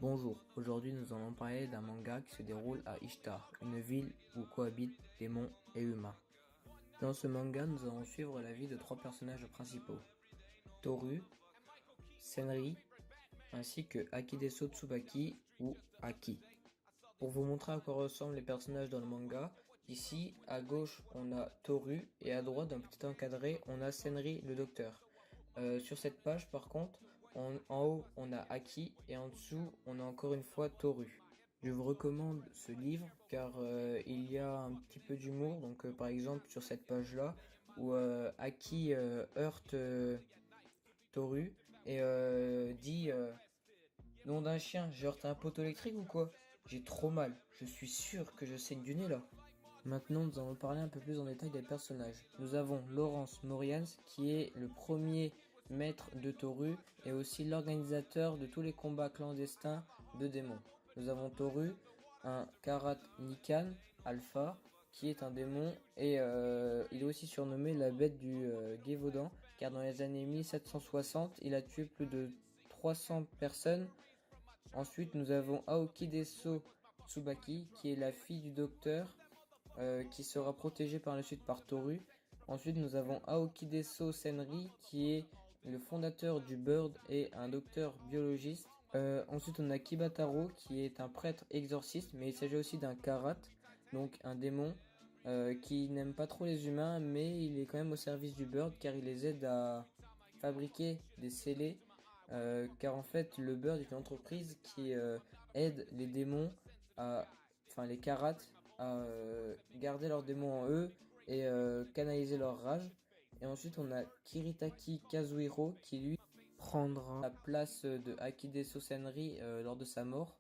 Bonjour, aujourd'hui nous allons parler d'un manga qui se déroule à Ishtar, une ville où cohabitent démons et humains. Dans ce manga, nous allons suivre la vie de trois personnages principaux, Toru, Senri, ainsi que Akideso Tsubaki ou Aki. Pour vous montrer à quoi ressemblent les personnages dans le manga, ici à gauche on a Toru et à droite d'un petit encadré on a Senri le docteur. Sur cette page par contre, en haut on a Aki et en dessous on a encore une fois Toru. Je vous recommande ce livre car il y a un petit peu d'humour, donc par exemple sur cette page là où Aki heurte Toru et dit nom d'un chien, j'ai heurté un poteau électrique ou quoi? J'ai trop mal, je suis sûr que je saigne du nez là. Maintenant, nous allons parler un peu plus en détail des personnages. Nous avons Laurence Morians, qui est le premier maître de Toru et aussi l'organisateur de tous les combats clandestins de démons. Nous avons Toru, un Karat Nikan Alpha, qui est un démon et il est aussi surnommé la bête du Gévaudan, car dans les années 1760, il a tué plus de 300 personnes. Ensuite, nous avons Aoki Deso Tsubaki, qui est la fille du docteur, qui sera protégée par la suite par Toru. Ensuite, nous avons Aokideso Senri, qui est le fondateur du Bird et un docteur biologiste. Ensuite, on a Kibataro, qui est un prêtre exorciste, mais il s'agit aussi d'un Karat, donc un démon qui n'aime pas trop les humains, mais il est quand même au service du Bird, car il les aide à fabriquer des scellés. Car en fait, le Bird est une entreprise qui aide les démons enfin les Karats à garder leurs démons en eux et canaliser leur rage. Et ensuite on a Kiritaki Kazuhiro qui lui prendra la place de Akideso Senri lors de sa mort.